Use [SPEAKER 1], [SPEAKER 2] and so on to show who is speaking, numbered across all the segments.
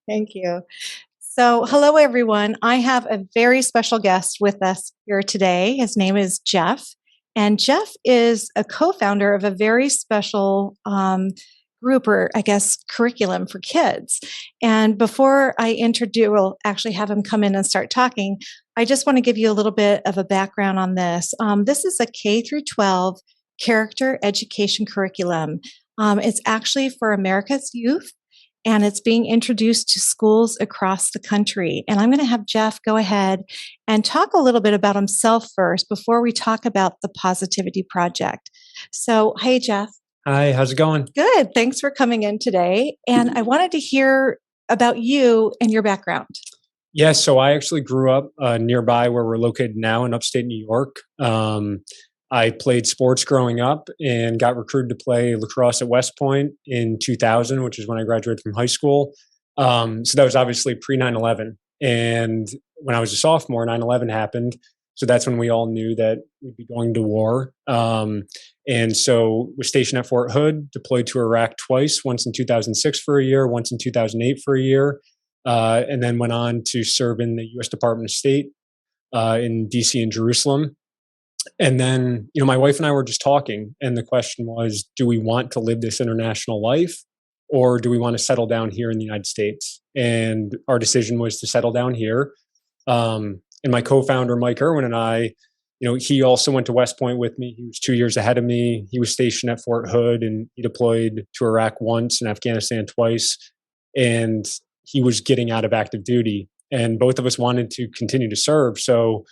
[SPEAKER 1] Thank you. So, hello, everyone. I have a very special guest with us here today. His name is Jeff. And Jeff is a co founder of a very special group, or I guess curriculum for kids. And before I introduce, we'll actually have him come in and start talking. I just want to give you a little bit of a background on this. This is a K through 12 character education curriculum. It's actually for America's youth, and it's being introduced to schools across the country. And I'm going to have Jeff go ahead and talk a little bit about himself first before we talk about the Positivity Project. So, hey, Jeff.
[SPEAKER 2] Hi, how's it going?
[SPEAKER 1] Good. Thanks for coming in today. And I wanted to hear about you and your background.
[SPEAKER 2] Yeah, so I actually grew up nearby where we're located now in upstate New York. I played sports growing up and got recruited to play lacrosse at West Point in 2000, which is when I graduated from high school. So that was obviously pre 9/11. And when I was a sophomore, 9/11 happened. So that's when we all knew that we'd be going to war. And so was stationed at Fort Hood, deployed to Iraq twice, once in 2006 for a year, once in 2008 for a year, and then went on to serve in the U.S. Department of State in D.C. and Jerusalem. And then, my wife and I were just talking, and the question was, do we want to live this international life, or do we want to settle down here in the United States? And our decision was to settle down here. And my co-founder, Mike Irwin, and I, he also went to West Point with me. He was 2 years ahead of me. He was stationed at Fort Hood, and he deployed to Iraq once and Afghanistan twice. And he was getting out of active duty. And both of us wanted to continue to serve. So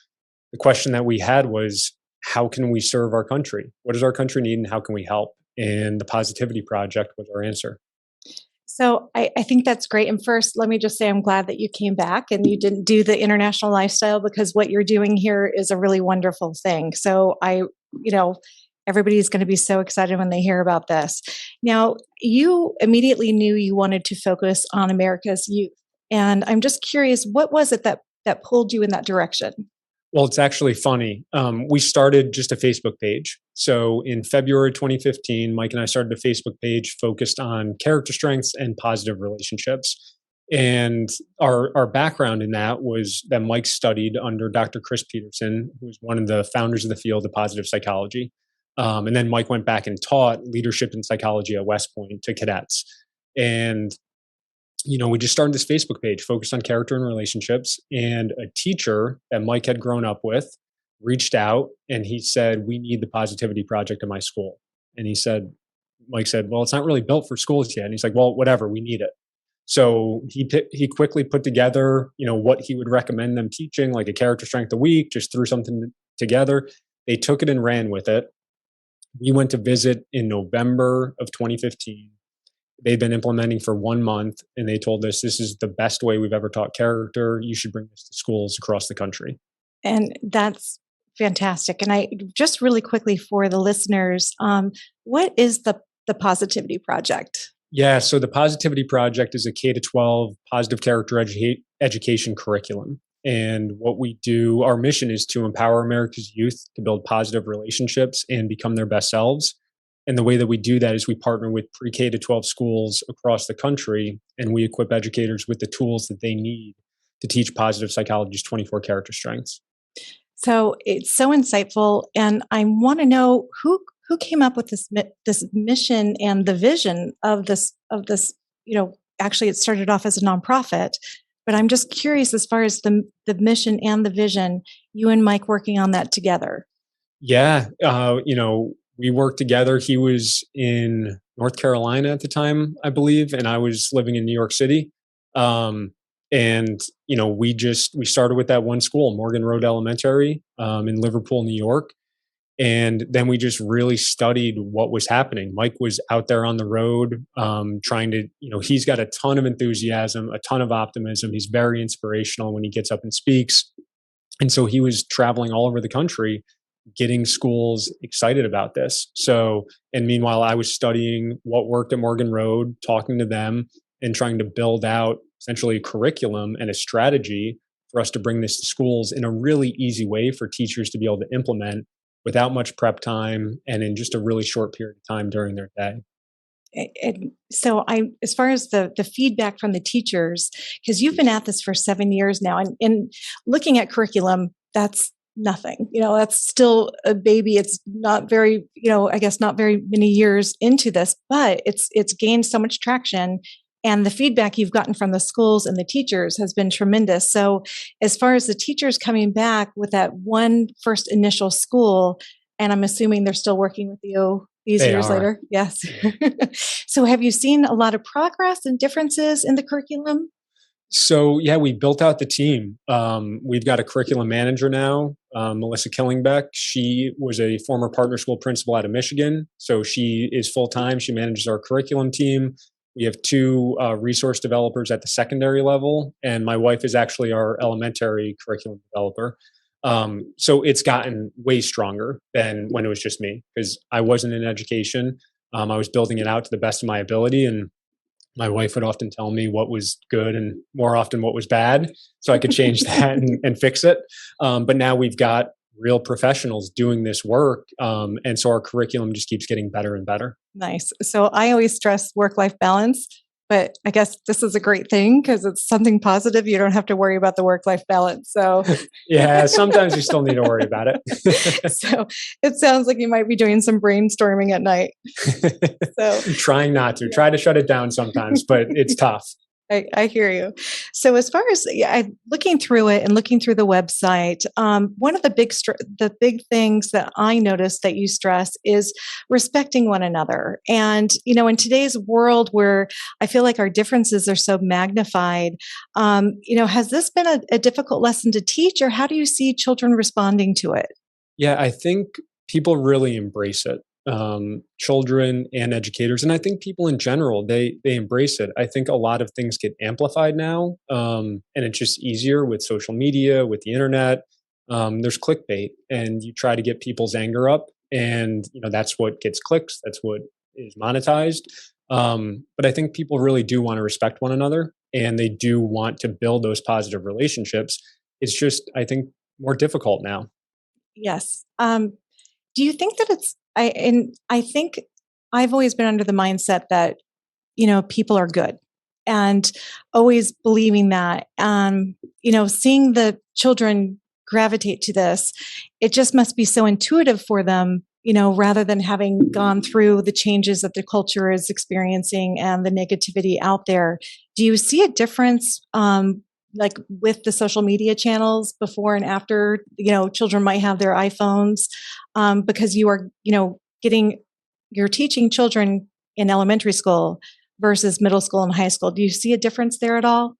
[SPEAKER 2] the question that we had was, how can we serve our country? What does our country need, and how can we help? And the Positivity Project was our answer.
[SPEAKER 1] So I think that's great. And first, let me just say I'm glad that you came back and you didn't do the international lifestyle, because what you're doing here is a really wonderful thing. So everybody's going to be so excited when they hear about this. Now, you immediately knew you wanted to focus on America's youth. And I'm just curious, what was it that pulled you in that direction?
[SPEAKER 2] Well, it's actually funny. We started just a Facebook page. So in February 2015, Mike and I started a Facebook page focused on character strengths and positive relationships. And our background in that was that Mike studied under Dr. Chris Peterson, who was one of the founders of the field of positive psychology. And then Mike went back and taught leadership and psychology at West Point to cadets. And we just started this Facebook page focused on character and relationships. And a teacher that Mike had grown up with reached out, and he said, "We need the Positivity Project in my school." And Mike said, "Well, it's not really built for schools yet." And he's like, "Well, whatever, we need it." So he quickly put together, what he would recommend them teaching, like a character strength a week, just threw something together. They took it and ran with it. We went to visit in November of 2015. They've been implementing for 1 month, and they told us, this is the best way we've ever taught character. You should bring this to schools across the country.
[SPEAKER 1] And that's fantastic. And I just really quickly for the listeners, what is the Positivity Project?
[SPEAKER 2] Yeah, so the Positivity Project is a K-12 positive character education curriculum. And what we do, our mission is to empower America's youth to build positive relationships and become their best selves. And the way that we do that is we partner with pre-K to 12 schools across the country, and we equip educators with the tools that they need to teach positive psychology's 24 character strengths.
[SPEAKER 1] So it's so insightful, and I want to know who came up with this mission and the vision of this. Actually, it started off as a nonprofit, but I'm just curious as far as the mission and the vision. You and Mike working on that together.
[SPEAKER 2] Yeah, we worked together. He was in North Carolina at the time, I believe, and I was living in New York City. We started with that one school, Morgan Road Elementary, in Liverpool, New York. And then we just really studied what was happening. Mike was out there on the road, trying to, he's got a ton of enthusiasm, a ton of optimism. He's very inspirational when he gets up and speaks. And so he was traveling all over the country, getting schools excited about this. And meanwhile, I was studying what worked at Morgan Road, talking to them, and trying to build out essentially a curriculum and a strategy for us to bring this to schools in a really easy way for teachers to be able to implement without much prep time and in just a really short period of time during their day.
[SPEAKER 1] And so as far as the feedback from the teachers, because you've been at this for 7 years now, and looking at curriculum, that's nothing. That's still a baby. It's not very, I guess not very many years into this, but it's gained so much traction. And the feedback you've gotten from the schools and the teachers has been tremendous. So, as far as the teachers coming back with that one first initial school, and I'm assuming they're still working with you these
[SPEAKER 2] They
[SPEAKER 1] years
[SPEAKER 2] are.
[SPEAKER 1] later. Yes.
[SPEAKER 2] Yeah.
[SPEAKER 1] So, have you seen a lot of progress and differences in the curriculum?
[SPEAKER 2] So yeah, we built out the team. We've got a curriculum manager now, Melissa Killingbeck. She was a former partner school principal out of Michigan, so she is full time. She manages our curriculum team. We have two resource developers at the secondary level, and my wife is actually our elementary curriculum developer. So it's gotten way stronger than when it was just me because I wasn't in education. I was building it out to the best of my ability, and my wife would often tell me what was good and more often what was bad so I could change that and fix it. But now we've got real professionals doing this work. And so our curriculum just keeps getting better and better.
[SPEAKER 1] Nice. So I always stress work life balance, but I guess this is a great thing because it's something positive. You don't have to worry about the work life balance. So,
[SPEAKER 2] Yeah, sometimes you still need to worry about it.
[SPEAKER 1] so it sounds like you might be doing some brainstorming at night. So,
[SPEAKER 2] Trying not to,
[SPEAKER 1] yeah.
[SPEAKER 2] try to shut it down sometimes, but it's tough.
[SPEAKER 1] I hear you. So as far as looking through it and looking through the website, one of the big things that I noticed that you stress is respecting one another. And in today's world where I feel like our differences are so magnified, has this been a difficult lesson to teach, or how do you see children responding to it?
[SPEAKER 2] Yeah, I think people really embrace it. Children and educators, and I think people in general, they embrace it. I think a lot of things get amplified now, and it's just easier with social media, with the internet. There's clickbait, and you try to get people's anger up, and that's what gets clicks. That's what is monetized. But I think people really do want to respect one another, and they do want to build those positive relationships. It's just, I think, more difficult now.
[SPEAKER 1] Yes. Do you think that I think I've always been under the mindset that, people are good and always believing that, seeing the children gravitate to this, it just must be so intuitive for them, rather than having gone through the changes that the culture is experiencing and the negativity out there. Do you see a difference, like with the social media channels before and after? Children might have their iPhones, because you are, you're teaching children in elementary school versus middle school and high school. Do you see a difference there at all?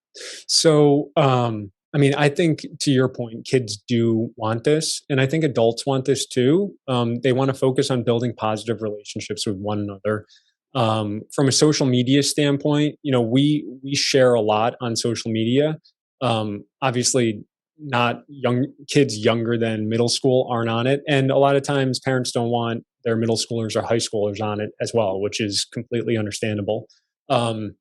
[SPEAKER 2] So, I mean, I think to your point, kids do want this, and I think adults want this too. They want to focus on building positive relationships with one another. From a social media standpoint, we share a lot on social media. Obviously, not young kids younger than middle school aren't on it, and a lot of times parents don't want their middle schoolers or high schoolers on it as well, which is completely understandable. Um,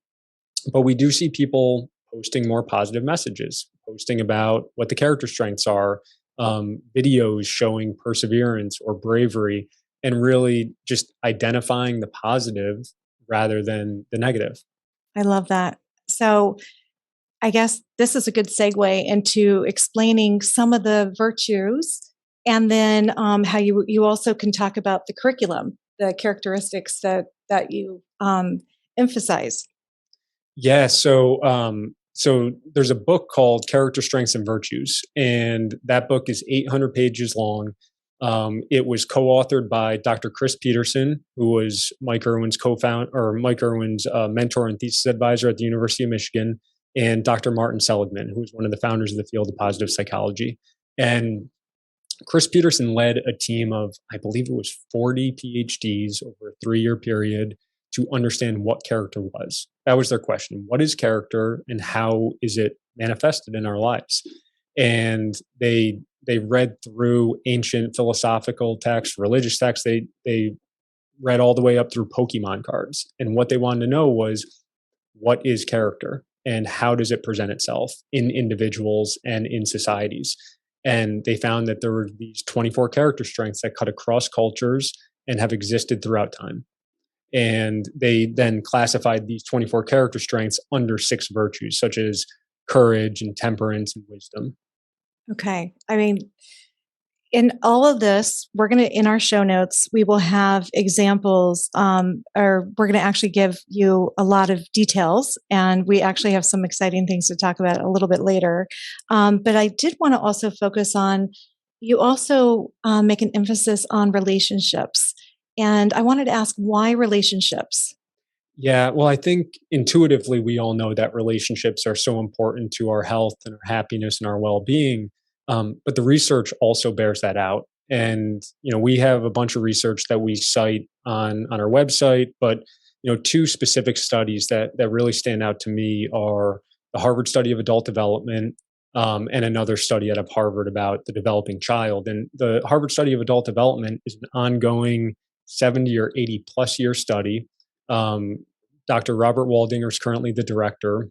[SPEAKER 2] but we do see people posting more positive messages, posting about what the character strengths are, videos showing perseverance or bravery, and really just identifying the positive rather than the negative.
[SPEAKER 1] I love that. So I guess this is a good segue into explaining some of the virtues, and then how you also can talk about the curriculum, the characteristics that you emphasize.
[SPEAKER 2] Yeah, so there's a book called Character Strengths and Virtues, and that book is 800 pages long. It was co-authored by Dr. Chris Peterson, who was Mike Irwin's co-founder or Mike Irwin's mentor and thesis advisor at the University of Michigan, and Dr. Martin Seligman, who was one of the founders of the field of positive psychology. And Chris Peterson led a team of, I believe it was 40 PhDs over a 3 year period to understand what character was. That was their question. What is character and how is it manifested in our lives? And they read through ancient philosophical texts, religious texts. They read all the way up through Pokemon cards. And what they wanted to know was, what is character and how does it present itself in individuals and in societies? And they found that there were these 24 character strengths that cut across cultures and have existed throughout time. And they then classified these 24 character strengths under 6 virtues, such as courage and temperance and wisdom.
[SPEAKER 1] Okay. I mean, in all of this, we're going to, in our show notes, we will have examples, or we're going to actually give you a lot of details. And we actually have some exciting things to talk about a little bit later. But I did want to also focus on, you also make an emphasis on relationships. And I wanted to ask, why relationships?
[SPEAKER 2] Yeah, well, I think intuitively we all know that relationships are so important to our health and our happiness and our well-being. But the research also bears that out. And we have a bunch of research that we cite on our website. But two specific studies that really stand out to me are the Harvard study of adult development, and another study out of Harvard about the developing child. And the Harvard study of adult development is an ongoing 70 or 80 plus year study. um, Dr. Robert Waldinger is currently the director,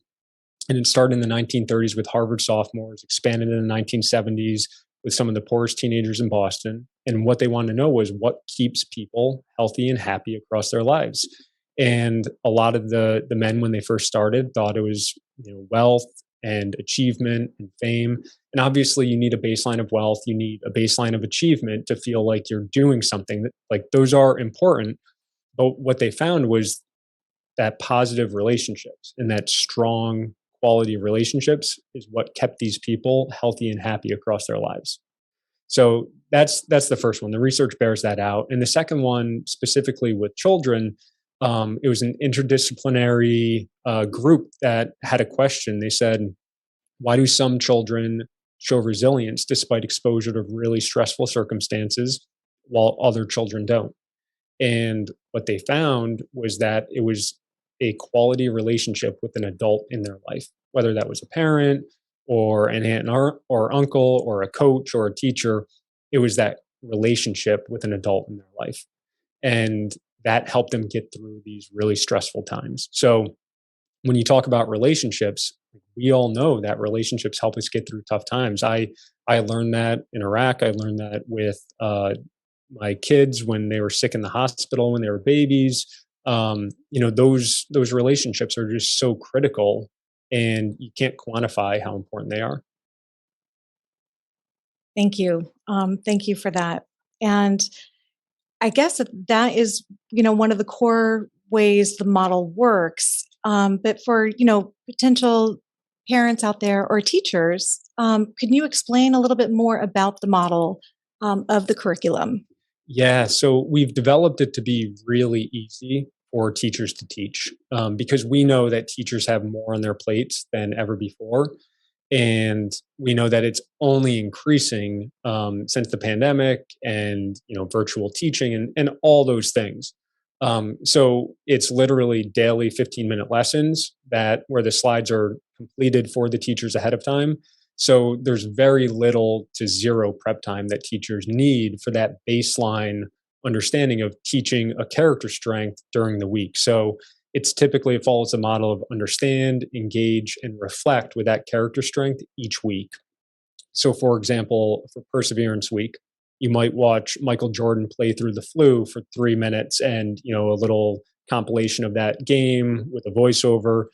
[SPEAKER 2] and it started in the 1930s with Harvard sophomores, expanded in the 1970s with some of the poorest teenagers in Boston. And what they wanted to know was what keeps people healthy and happy across their lives. And a lot of the men, when they first started, thought it was wealth and achievement and fame. And obviously, you need a baseline of wealth, you need a baseline of achievement to feel like you're doing something. Like those are important. But what they found was that positive relationships and that strong quality relationships is what kept these people healthy and happy across their lives. So that's the first one. The research bears that out. And the second one, specifically with children, it was an interdisciplinary group that had a question. They said, why do some children show resilience despite exposure to really stressful circumstances while other children don't? And what they found was that it was a quality relationship with an adult in their life, whether that was a parent or an aunt or uncle or a coach or a teacher. It was that relationship with an adult in their life. And that helped them get through these really stressful times. So when you talk about relationships, we all know that relationships help us get through tough times. I learned that in Iraq. I learned that with my kids when they were sick in the hospital when they were babies. Those relationships are just so critical, and you can't quantify how important they are.
[SPEAKER 1] Thank you. Thank you for that. And I guess that is, one of the core ways the model works. But for, potential parents out there or teachers, can you explain a little bit more about the model of the curriculum?
[SPEAKER 2] Yeah, so we've developed it to be really easy for teachers to teach, because we know that teachers have more on their plates than ever before. And we know that it's only increasing since the pandemic and virtual teaching and all those things. So it's literally daily 15-minute lessons that where the slides are completed for the teachers ahead of time. So there's very little to zero prep time that teachers need for that baseline understanding of teaching a character strength during the week. So it follows the model of understand, engage, and reflect with that character strength each week. So, for example, for Perseverance Week, you might watch Michael Jordan play through the flu for 3 minutes and, a little compilation of that game with a voiceover.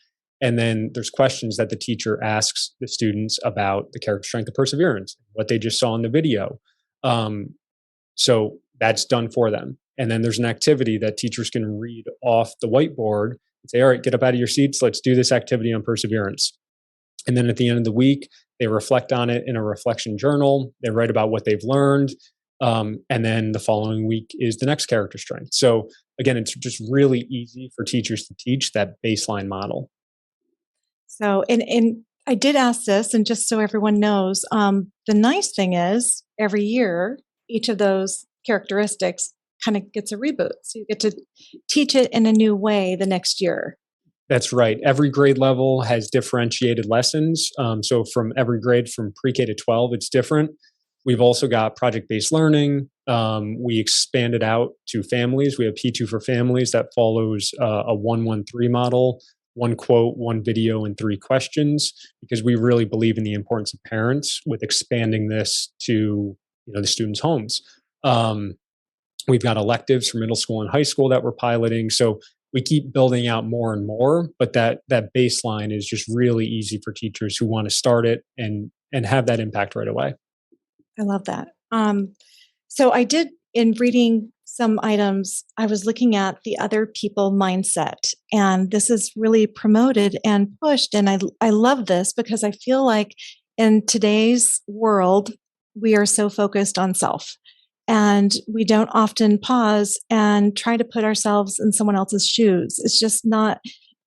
[SPEAKER 2] And then there's questions that the teacher asks the students about the character strength of perseverance, what they just saw in the video. Um, so that's done for them. And then there's an activity that teachers can read off the whiteboard and say, all right, get up out of your seats. Let's do this activity on perseverance. And then at the end of the week, they reflect on it in a reflection journal. They write about what they've learned. And then the following week is the next character strength. So again, it's just really easy for teachers to teach that baseline model.
[SPEAKER 1] So, and I did ask this, and just so everyone knows, the nice thing is every year, each of those characteristics kind of gets a reboot. So you get to teach it in a new way the next year.
[SPEAKER 2] That's right. Every grade level has differentiated lessons. So from every grade from pre-K to 12, it's different. We've also got project-based learning. We expanded out to families. We have P2 for families that follows a 1-1-3 model, one quote, one video, and 3 questions, because we really believe in the importance of parents with expanding this to the students' homes. We've got electives for middle school and high school that we're piloting. So we keep building out more and more, but that baseline is just really easy for teachers who want to start it and have that impact right away.
[SPEAKER 1] I love that. So I did, in reading some items, I was looking at the other people mindset, and this is really promoted and pushed. And I love this because I feel like in today's world, we are so focused on self, and we don't often pause and try to put ourselves in someone else's shoes. It's just not,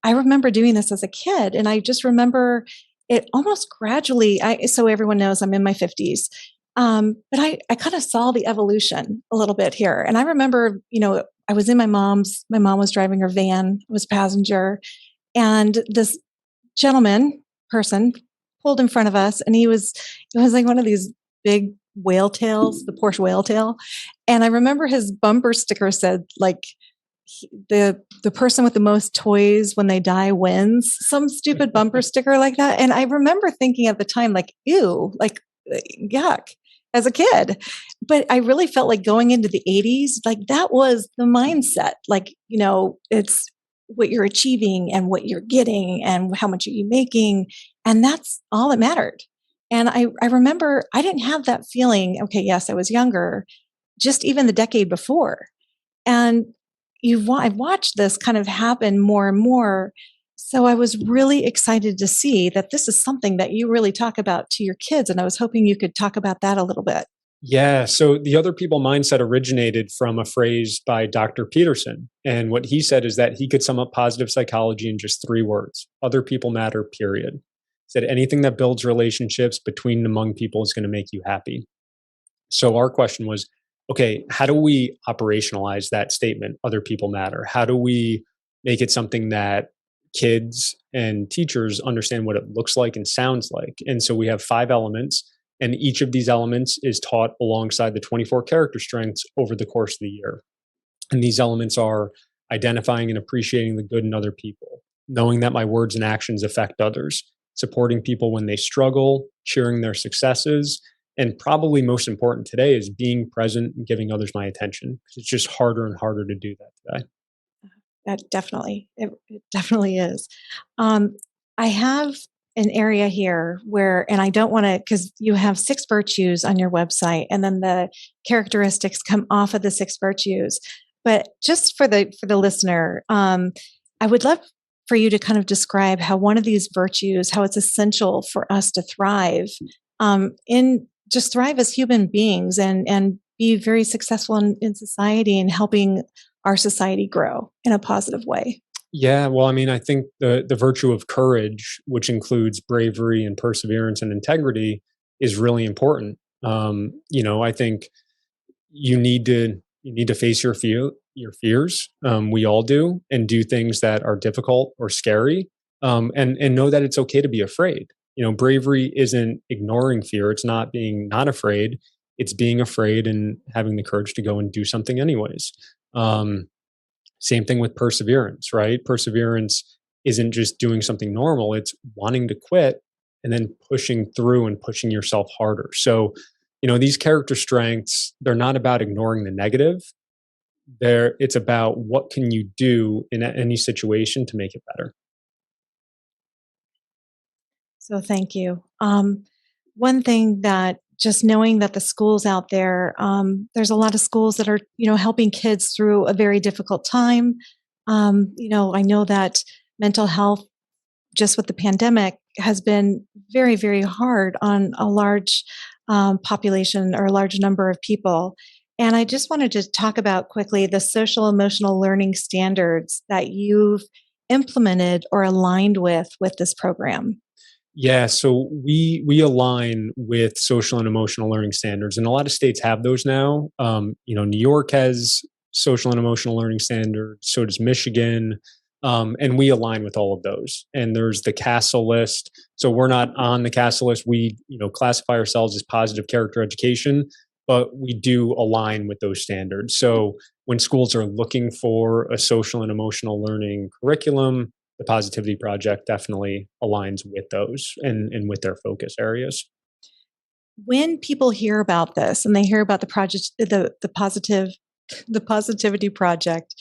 [SPEAKER 1] I remember doing this as a kid, and I just remember it almost gradually. So everyone knows I'm in my 50s. But I kind of saw the evolution a little bit here. And I remember, I was in my mom was driving her van, I was passenger, and this person pulled in front of us, and it was like one of these big whale tails, the Porsche whale tail. And I remember his bumper sticker said, like, the person with the most toys when they die wins, some stupid bumper sticker like that. And I remember thinking at the time, like, ew, like, yuck, as a kid. But I really felt like going into the 80s, like that was the mindset. Like, it's what you're achieving and what you're getting and how much are you making. And that's all that mattered. And I remember I didn't have that feeling. Okay, yes, I was younger, just even the decade before. And I've watched this kind of happen more and more. So I was really excited to see that this is something that you really talk about to your kids. And I was hoping you could talk about that a little bit.
[SPEAKER 2] Yeah. So the other people mindset originated from a phrase by Dr. Peterson. And what he said is that he could sum up positive psychology in just 3 words: other people matter, period. He said anything that builds relationships between and among people is going to make you happy. So our question was, okay, how do we operationalize that statement, other people matter? How do we make it something that kids and teachers understand what it looks like and sounds like? And so we have 5 elements, and each of these elements is taught alongside the 24 character strengths over the course of the year. And these elements are identifying and appreciating the good in other people, knowing that my words and actions affect others, supporting people when they struggle, cheering their successes, and probably most important today is being present and giving others my attention, because it's just harder and harder to do that today.
[SPEAKER 1] It definitely is. Um, I have an area here where, and I don't want to, because you have 6 virtues on your website, and then the characteristics come off of the 6 virtues. But just for the listener, I would love for you to kind of describe how one of these virtues, how it's essential for us to thrive, in just thrive as human beings and be very successful in society and helping our society grow in a positive way.
[SPEAKER 2] Yeah, well, I mean, I think the virtue of courage, which includes bravery and perseverance and integrity, is really important. I think you need to face your fears. We all do, and do things that are difficult or scary, and know that it's okay to be afraid. Bravery isn't ignoring fear. It's not being not afraid. It's being afraid and having the courage to go and do something anyways. Um, Same thing with perseverance, right? Perseverance isn't just doing something normal, it's wanting to quit and then pushing through and pushing yourself harder. So, these character strengths, they're not about ignoring the negative. It's about what can you do in any situation to make it better.
[SPEAKER 1] So thank you. One thing that just knowing that the schools out there, there's a lot of schools that are, helping kids through a very difficult time. I know that mental health, just with the pandemic, has been very, very hard on a large population or a large number of people. And I just wanted to talk about quickly the social emotional learning standards that you've implemented or aligned with this program.
[SPEAKER 2] Yeah, so we align with social and emotional learning standards, and a lot of states have those now. New York has social and emotional learning standards, so does Michigan, and we align with all of those. And there's the CASEL list. So we're not on the CASEL list. We classify ourselves as positive character education, but we do align with those standards. So when schools are looking for a social and emotional learning curriculum, the Positivity Project definitely aligns with those and with their focus areas.
[SPEAKER 1] When people hear about this and they hear about the project, the positive the Positivity Project.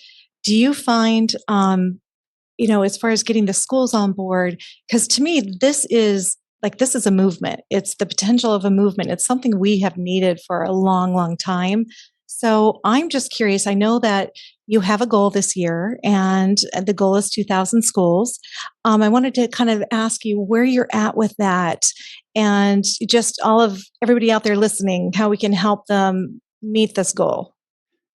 [SPEAKER 1] Do you find, as far as getting the schools on board, because to me, this is a movement. It's the potential of a movement. It's something we have needed for a long, long time. So I'm just curious. I know that you have a goal this year, and the goal is 2,000 schools. I wanted to kind of ask you where you're at with that, and just all of everybody out there listening, how we can help them meet this goal.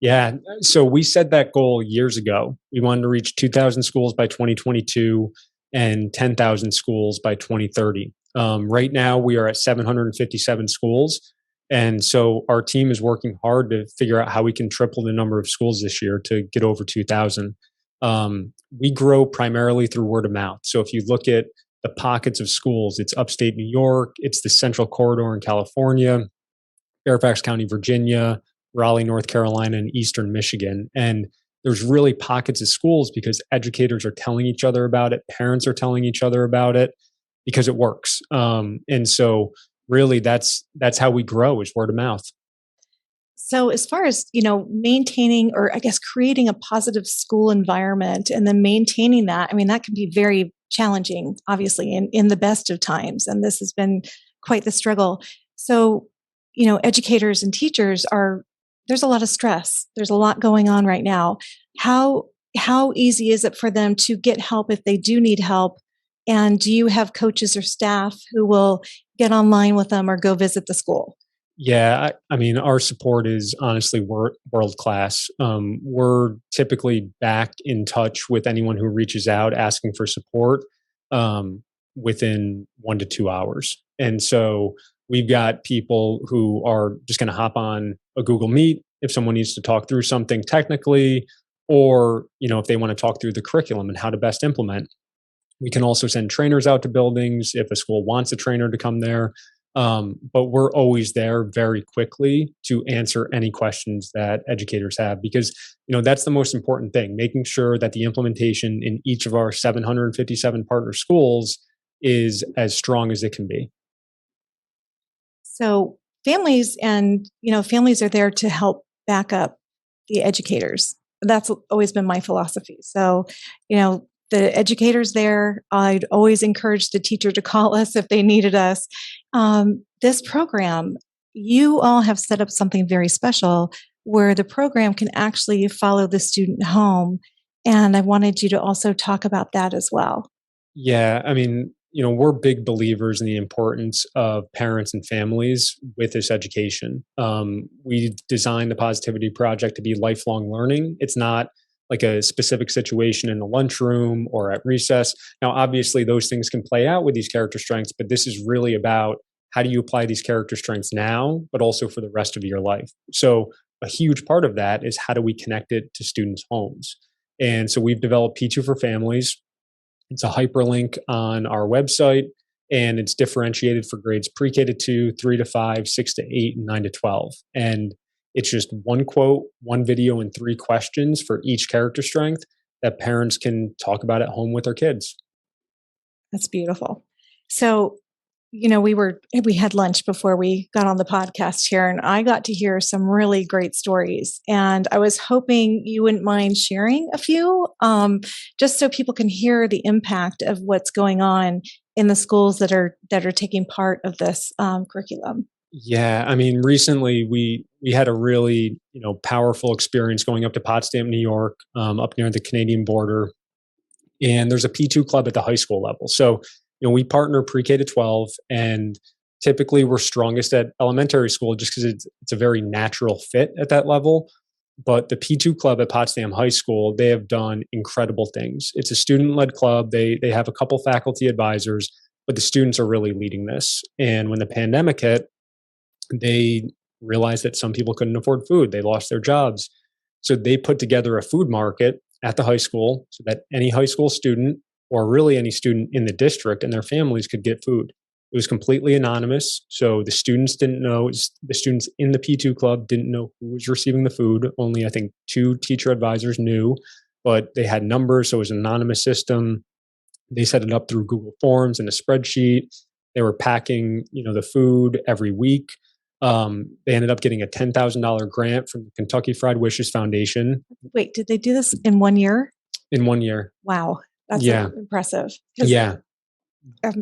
[SPEAKER 2] Yeah. So we set that goal years ago. We wanted to reach 2,000 schools by 2022 and 10,000 schools by 2030. Right now, we are at 757 schools. And so our team is working hard to figure out how we can triple the number of schools this year to get over 2,000. We grow primarily through word of mouth. So if you look at the pockets of schools, it's upstate New York, it's the Central Corridor in California, Fairfax County, Virginia, Raleigh, North Carolina, and Eastern Michigan. And there's really pockets of schools because educators are telling each other about it, parents are telling each other about it because it works. And so, really, that's how we grow is word of mouth.
[SPEAKER 1] So, as far as maintaining, or I guess creating a positive school environment, and then maintaining that, I mean, that can be very challenging, obviously, in the best of times. And this has been quite the struggle. So, educators and teachers are there's a lot of stress. There's a lot going on right now. How how easy is it for them to get help if they do need help? And do you have coaches or staff who will get online with them or go visit the school?
[SPEAKER 2] Yeah, I mean, our support is honestly world class. We're typically back in touch with anyone who reaches out asking for support within 1 to 2 hours. And so we've got people who are just going to hop on a Google Meet if someone needs to talk through something technically, or if they want to talk through the curriculum and how to best implement. We can also send trainers out to buildings if a school wants a trainer to come there. But we're always there very quickly to answer any questions that educators have because that's the most important thing, making sure that the implementation in each of our 757 partner schools is as strong as it can be.
[SPEAKER 1] So families are there to help back up the educators. That's always been my philosophy. So, the educators there, I'd always encourage the teacher to call us if they needed us. This program, you all have set up something very special where the program can actually follow the student home. And I wanted you to also talk about that as well.
[SPEAKER 2] Yeah, I mean, we're big believers in the importance of parents and families with this education. We designed the Positivity Project to be lifelong learning. It's not like a specific situation in the lunchroom or at recess. Now, obviously, those things can play out with these character strengths, but this is really about how do you apply these character strengths now, but also for the rest of your life. So, a huge part of that is how do we connect it to students' homes? And so, we've developed P2 for Families. It's a hyperlink on our website, and it's differentiated for grades pre-K to 2, 3 to 5, 6 to 8, and 9 to 12. And it's just one quote, one video, and 3 questions for each character strength that parents can talk about at home with their kids.
[SPEAKER 1] That's beautiful. So, we had lunch before we got on the podcast here, and I got to hear some really great stories. And I was hoping you wouldn't mind sharing a few, just so people can hear the impact of what's going on in the schools that are taking part of this curriculum.
[SPEAKER 2] Yeah, I mean, recently we had a really powerful experience going up to Potsdam, New York, up near the Canadian border, and there's a P2 club at the high school level. So, we partner pre-K to 12, and typically we're strongest at elementary school just because it's a very natural fit at that level. But the P2 club at Potsdam High School, they have done incredible things. It's a student-led club. They have a couple faculty advisors, but the students are really leading this. And when the pandemic hit, they realized that some people couldn't afford food. They lost their jobs. So they put together a food market at the high school so that any high school student or really any student in the district and their families could get food. It was completely anonymous. So the students didn't know, the students in the P2 club didn't know who was receiving the food. Only, I think, 2 teacher advisors knew, but they had numbers. So it was an anonymous system. They set it up through Google Forms and a spreadsheet. They were packing, the food every week. They ended up getting a $10,000 grant from the Kentucky Fried Wishes Foundation
[SPEAKER 1] Wait, did they do this in 1 year?
[SPEAKER 2] in 1 year.
[SPEAKER 1] Wow, that's
[SPEAKER 2] Yeah.
[SPEAKER 1] impressive. Because
[SPEAKER 2] Yeah.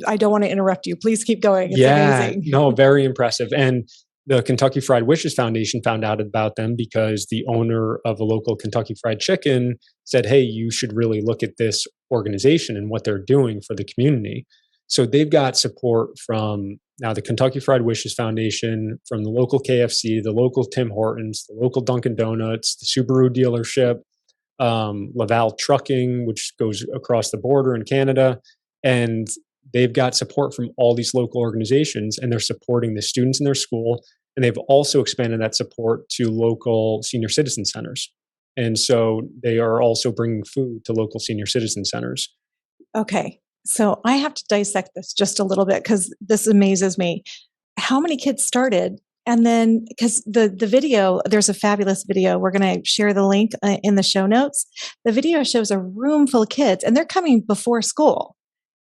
[SPEAKER 1] I don't want to interrupt you. Please keep going. It's
[SPEAKER 2] Yeah,
[SPEAKER 1] amazing.
[SPEAKER 2] no, very impressive. And the Kentucky Fried Wishes Foundation found out about them because the owner of a local Kentucky Fried Chicken said, "Hey, you should really look at this organization and what they're doing for the community." So they've got support from now the Kentucky Fried Wishes Foundation, from the local KFC, the local Tim Hortons, the local Dunkin' Donuts, the Subaru dealership, Laval Trucking, which goes across the border in Canada. And they've got support from all these local organizations, and they're supporting the students in their school. And they've also expanded that support to local senior citizen centers. And so they are also bringing food to local senior citizen centers.
[SPEAKER 1] Okay. So I have to dissect this just a little bit because this amazes me. How many kids started? And then, because the video, there's a fabulous video. We're going to share the link in the show notes. The video shows a room full of kids, and they're coming before school.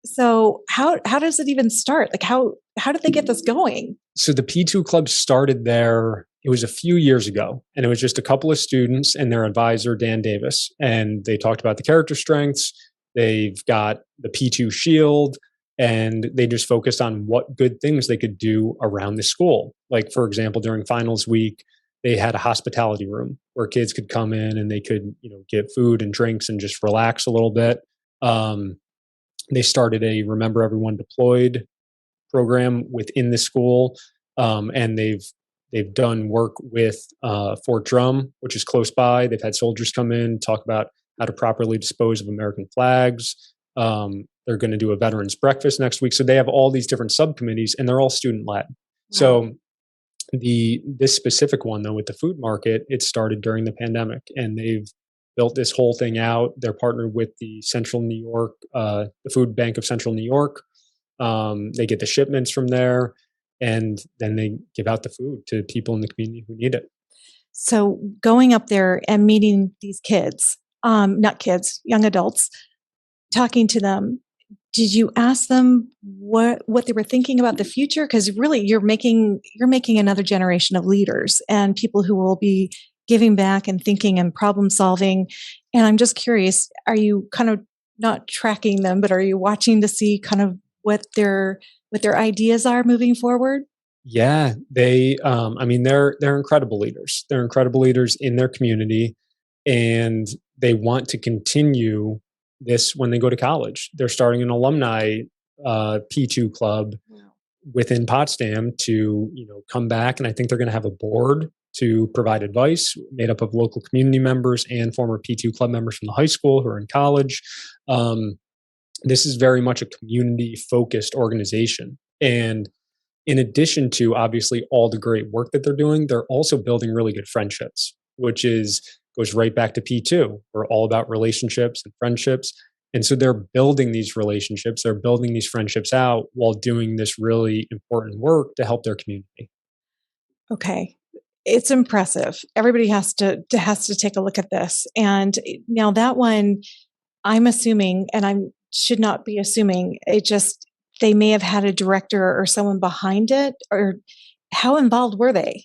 [SPEAKER 1] So how does it even start? Like how did they get this going?
[SPEAKER 2] So the P2 Club started there, it was a few years ago, and it was just a couple of students and their advisor, Dan Davis. And they talked about the character strengths. They've got the P2 shield, and they just focused on what good things they could do around the school. Like, for example, during finals week, they had a hospitality room where kids could come in and they could, get food and drinks and just relax a little bit. They started a Remember Everyone Deployed program within the school, and they've done work with Fort Drum, which is close by. They've had soldiers come in talk about how to properly dispose of American flags. They're going to do a veterans breakfast next week, so they have all these different subcommittees, and they're all student led. Wow. So this specific one though with the food market, it started during the pandemic, and they've built this whole thing out. They're partnered with the Central New York, the Food Bank of Central New York. They get the shipments from there, and then they give out the food to people in the community who need it.
[SPEAKER 1] So going up there and meeting these kids, not kids, young adults, talking to them, did you ask them what they were thinking about the future? Because really, you're making another generation of leaders and people who will be giving back and thinking and problem solving. And I'm just curious, are you kind of not tracking them, but are you watching to see kind of what their ideas are moving forward?
[SPEAKER 2] Yeah, they're incredible leaders. They're incredible leaders in their community, and they want to continue this when they go to college. They're starting an alumni P2 club within Potsdam to come back, and I think they're going to have a board to provide advice made up of local community members and former P2 club members from the high school who are in college. This is very much a community focused organization, and in addition to obviously all the great work that they're doing, they're also building really good friendships, which goes right back to P2. We're all about relationships and friendships. And so they're building these relationships, they're building these friendships out while doing this really important work to help their community.
[SPEAKER 1] Okay. It's impressive. Everybody has to take a look at this. And now that one, I'm assuming, and I should not be assuming, they may have had a director or someone behind it, or how involved were they?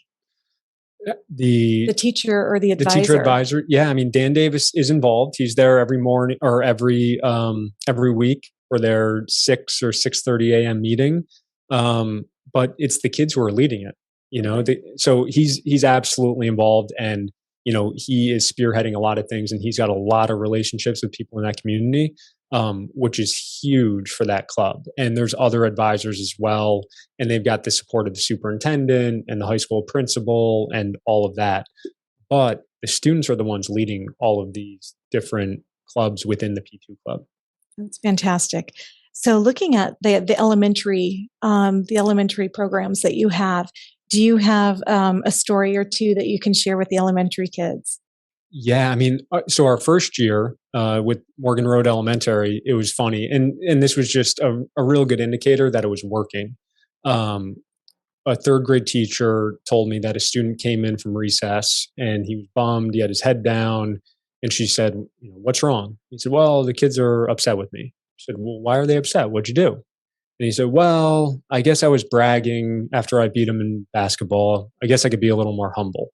[SPEAKER 1] The teacher or the advisor?
[SPEAKER 2] The teacher advisor. Yeah. I mean, Dan Davis is involved. He's there every morning or every week for their 6 or 6:30 a.m. meeting. But it's the kids who are leading it, so he's absolutely involved, and, he is spearheading a lot of things, and he's got a lot of relationships with people in that community, which is huge for that club. And there's other advisors as well, and they've got the support of the superintendent and the high school principal and all of that. But the students are the ones leading all of these different clubs within the P2 club.
[SPEAKER 1] That's fantastic. So looking at the elementary programs that you have, do you have a story or two that you can share with the elementary kids?
[SPEAKER 2] Yeah, I mean, so our first year with Morgan Road Elementary, it was funny, and this was just a real good indicator that it was working. A third grade teacher told me that a student came in from recess and he was bummed. He had his head down, and she said, "What's wrong?" He said, "Well, the kids are upset with me." She said, "Well, why are they upset? What'd you do?" And he said, well, I guess I was bragging after I beat him in basketball. I guess I could be a little more humble.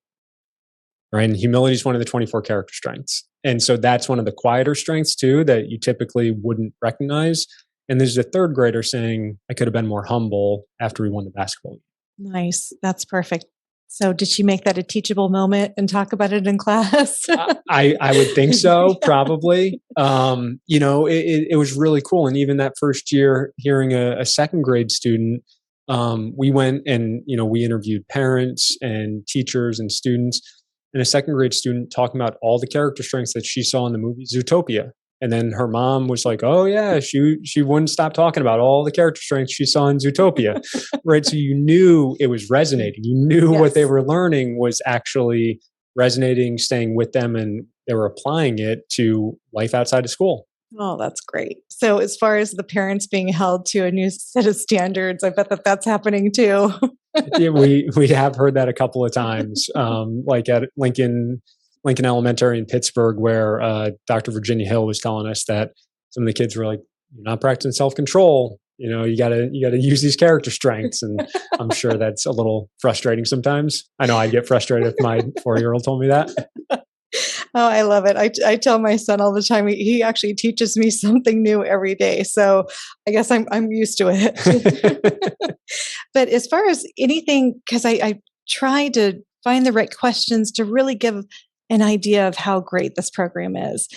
[SPEAKER 2] Right. And humility is one of the 24 character strengths. And so that's one of the quieter strengths too that you typically wouldn't recognize. And there's a third grader saying, I could have been more humble after we won the basketball game.
[SPEAKER 1] Nice. That's perfect. So did she make that a teachable moment and talk about it in class?
[SPEAKER 2] I would think so, probably. It was really cool. And even that first year, hearing a second grade student, we went and, we interviewed parents and teachers and students, and a second grade student talking about all the character strengths that she saw in the movie Zootopia. And then her mom was like, "Oh yeah, she wouldn't stop talking about all the character strengths she saw in Zootopia." Right? So you knew it was resonating. You knew what they were learning was actually resonating, staying with them, and they were applying it to life outside of school.
[SPEAKER 1] Oh, that's great. So as far as the parents being held to a new set of standards, I bet that that's happening too.
[SPEAKER 2] Yeah, we have heard that a couple of times, like at Lincoln Elementary in Pittsburgh, where Dr. Virginia Hill was telling us that some of the kids were like, "You're not practicing self control. You gotta use these character strengths." And I'm sure that's a little frustrating sometimes. I know I'd get frustrated if my 4-year-old told me that.
[SPEAKER 1] Oh, I love it. I tell my son all the time. He actually teaches me something new every day. So I guess I'm used to it. But as far as anything, because I try to find the right questions to really give an idea of how great this program is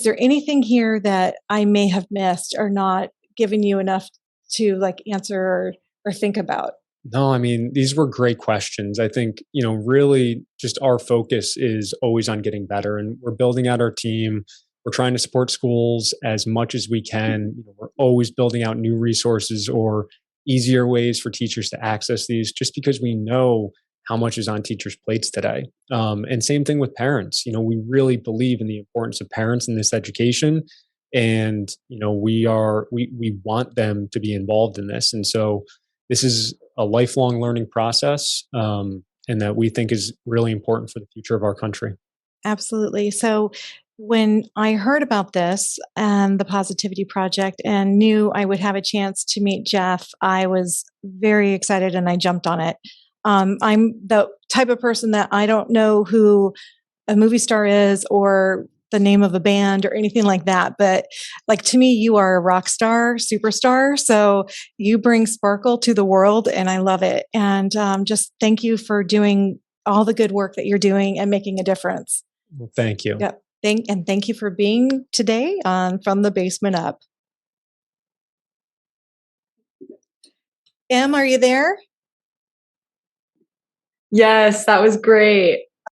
[SPEAKER 1] there anything here that I may have missed or not given you enough to like answer or think about?
[SPEAKER 2] No, I mean, these were great questions. I think, really just our focus is always on getting better, and we're building out our team. We're trying to support schools as much as we can. We're always building out new resources or easier ways for teachers to access these just because we know how much is on teachers' plates today. And same thing with parents. We really believe in the importance of parents in this education. And, we want them to be involved in this. And so this is a lifelong learning process, and that we think is really important for the future of our country.
[SPEAKER 1] Absolutely. So when I heard about this and the Positivity Project and knew I would have a chance to meet Jeff, I was very excited and I jumped on it. I'm the type of person that I don't know who a movie star is or the name of a band or anything like that. But like to me, you are a rock star, superstar. So you bring sparkle to the world and I love it. And just thank you for doing all the good work that you're doing and making a difference.
[SPEAKER 2] Well, thank you.
[SPEAKER 1] Yep. Thank you for being today on From the Basement Up. Em, are you there?
[SPEAKER 3] Yes, that was great.